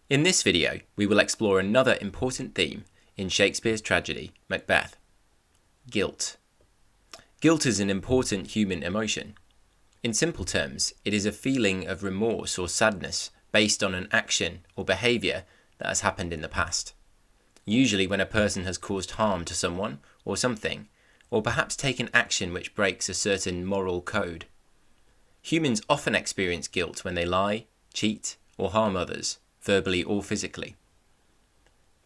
In this video, we will explore another important theme in Shakespeare's tragedy, Macbeth. Guilt. Guilt is an important human emotion. In simple terms, it is a feeling of remorse or sadness based on an action or behaviour that has happened in the past. Usually when a person has caused harm to someone or something, or perhaps taken action which breaks a certain moral code. Humans often experience guilt when they lie, cheat, or harm others, verbally or physically.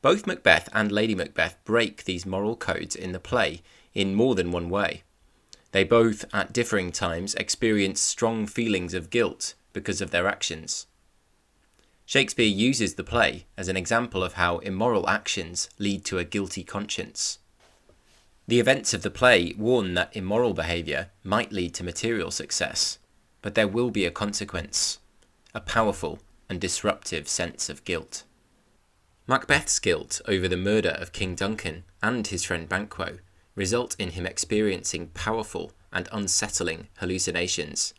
Both Macbeth and Lady Macbeth break these moral codes in the play in more than one way. They both, at differing times, experience strong feelings of guilt because of their actions. Shakespeare uses the play as an example of how immoral actions lead to a guilty conscience. The events of the play warn that immoral behaviour might lead to material success, but there will be a consequence, a powerful and disruptive sense of guilt. Macbeth's guilt over the murder of King Duncan and his friend Banquo result in him experiencing powerful and unsettling hallucinations,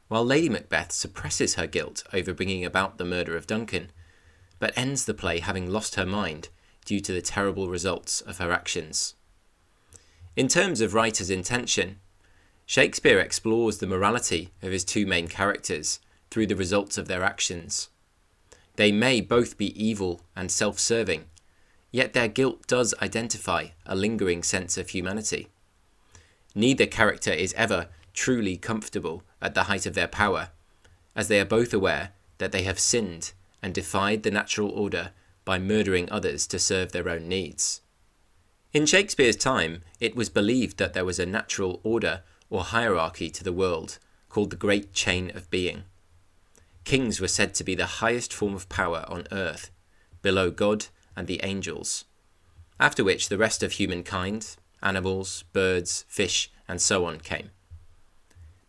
while Lady Macbeth suppresses her guilt over bringing about the murder of Duncan, but ends the play having lost her mind due to the terrible results of her actions. In terms of writer's intention, Shakespeare explores the morality of his two main characters through the results of their actions. They may both be evil and self-serving, yet their guilt does identify a lingering sense of humanity. Neither character is ever truly comfortable at the height of their power, as they are both aware that they have sinned and defied the natural order by murdering others to serve their own needs. In Shakespeare's time, it was believed that there was a natural order or hierarchy to the world called the Great Chain of Being. Kings were said to be the highest form of power on earth, below God and the angels, after which the rest of humankind, animals, birds, fish, and so on came.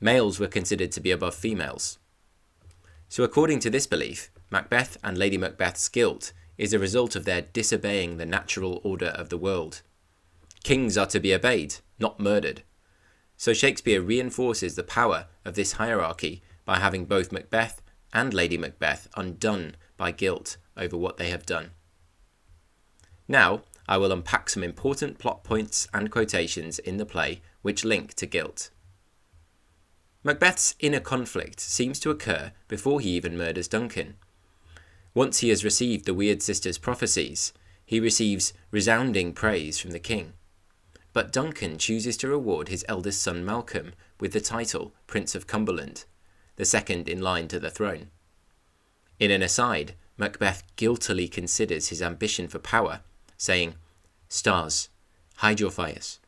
Males were considered to be above females. So according to this belief, Macbeth and Lady Macbeth's guilt is a result of their disobeying the natural order of the world. Kings are to be obeyed, not murdered. So Shakespeare reinforces the power of this hierarchy by having both Macbeth and Lady Macbeth undone by guilt over what they have done. Now, I will unpack some important plot points and quotations in the play which link to guilt. Macbeth's inner conflict seems to occur before he even murders Duncan. Once he has received the weird sister's prophecies, he receives resounding praise from the king. But Duncan chooses to reward his eldest son Malcolm with the title Prince of Cumberland, the second in line to the throne. In an aside, Macbeth guiltily considers his ambition for power, saying, "Stars, hide your fires.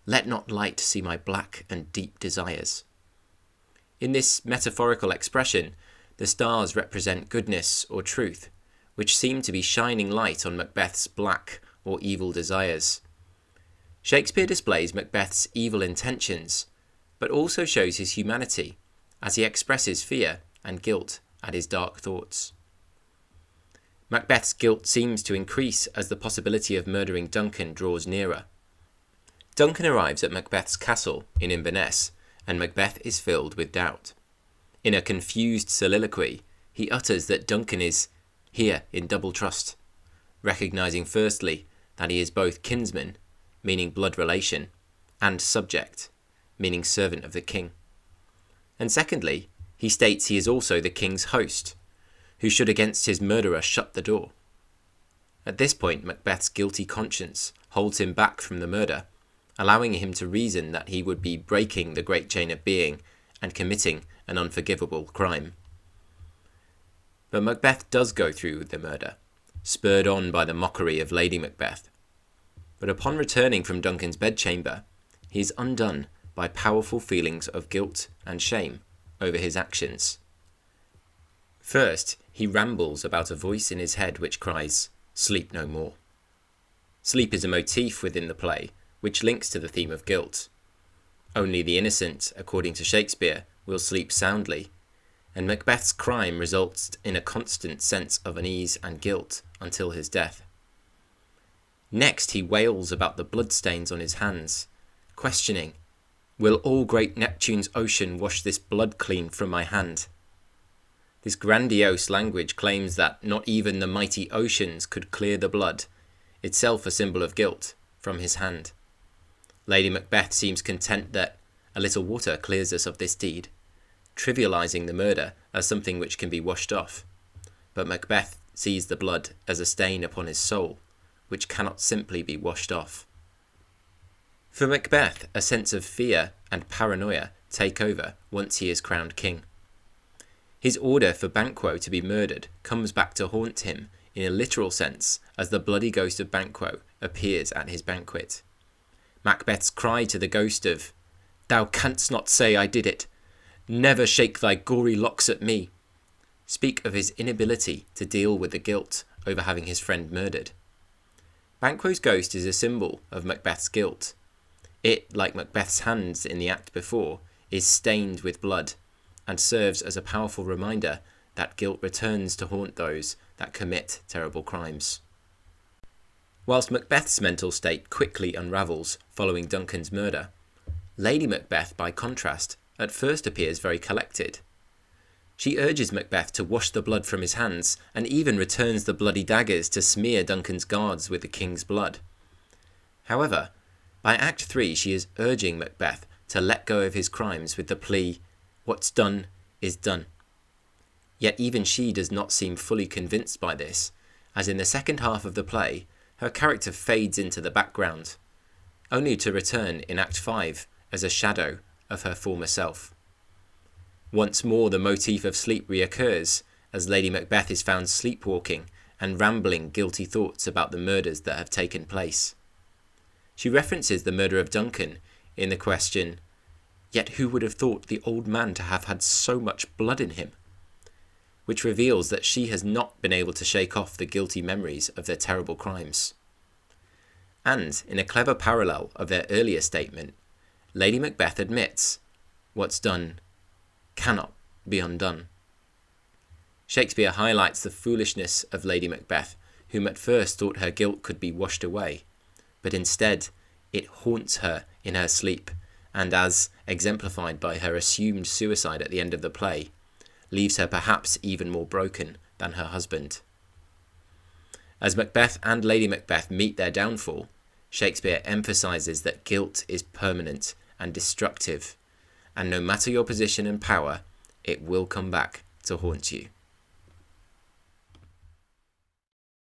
Let not light see my black and deep desires." In this metaphorical expression, the stars represent goodness or truth, which seem to be shining light on Macbeth's black or evil desires. Shakespeare displays Macbeth's evil intentions, but also shows his humanity, as he expresses fear and guilt at his dark thoughts. Macbeth's guilt seems to increase as the possibility of murdering Duncan draws nearer. Duncan arrives at Macbeth's castle in Inverness, and Macbeth is filled with doubt. In a confused soliloquy, he utters that Duncan is here in double trust, recognising firstly that he is both kinsman, meaning blood relation, and subject, meaning servant of the king. And secondly, he states he is also the king's host, who should against his murderer shut the door. At this point, Macbeth's guilty conscience holds him back from the murder, allowing him to reason that he would be breaking the great chain of being and committing an unforgivable crime. But Macbeth does go through with the murder, spurred on by the mockery of Lady Macbeth. But upon returning from Duncan's bedchamber, he is undone by powerful feelings of guilt and shame over his actions. First, he rambles about a voice in his head which cries, "Sleep no more." Sleep is a motif within the play, which links to the theme of guilt. Only the innocent, according to Shakespeare, will sleep soundly, and Macbeth's crime results in a constant sense of unease and guilt until his death. Next, he wails about the bloodstains on his hands, questioning, "Will all great Neptune's ocean wash this blood clean from my hand?" This grandiose language claims that not even the mighty oceans could clear the blood, itself a symbol of guilt, from his hand. Lady Macbeth seems content that a little water clears us of this deed, trivializing the murder as something which can be washed off. But Macbeth sees the blood as a stain upon his soul, which cannot simply be washed off. For Macbeth, a sense of fear and paranoia take over once he is crowned king. His order for Banquo to be murdered comes back to haunt him in a literal sense as the bloody ghost of Banquo appears at his banquet. Macbeth's cry to the ghost of, "Thou canst not say I did it. Never shake thy gory locks at me," speak of his inability to deal with the guilt over having his friend murdered. Banquo's ghost is a symbol of Macbeth's guilt. It, like Macbeth's hands in the act before, is stained with blood, and serves as a powerful reminder that guilt returns to haunt those that commit terrible crimes. Whilst Macbeth's mental state quickly unravels following Duncan's murder, Lady Macbeth, by contrast, at first appears very collected. She urges Macbeth to wash the blood from his hands, and even returns the bloody daggers to smear Duncan's guards with the king's blood. However, by Act 3 she is urging Macbeth to let go of his crimes with the plea, "What's done is done." Yet even she does not seem fully convinced by this, as in the second half of the play, her character fades into the background, only to return in Act 5 as a shadow of her former self. Once more the motif of sleep reoccurs, as Lady Macbeth is found sleepwalking and rambling guilty thoughts about the murders that have taken place. She references the murder of Duncan in the question, "Yet who would have thought the old man to have had so much blood in him?" which reveals that she has not been able to shake off the guilty memories of their terrible crimes. And, in a clever parallel of their earlier statement, Lady Macbeth admits, "What's done cannot be undone." Shakespeare highlights the foolishness of Lady Macbeth, whom at first thought her guilt could be washed away, but instead it haunts her in her sleep, and as exemplified by her assumed suicide at the end of the play, leaves her perhaps even more broken than her husband. As Macbeth and Lady Macbeth meet their downfall, Shakespeare emphasises that guilt is permanent and destructive, and no matter your position and power, it will come back to haunt you.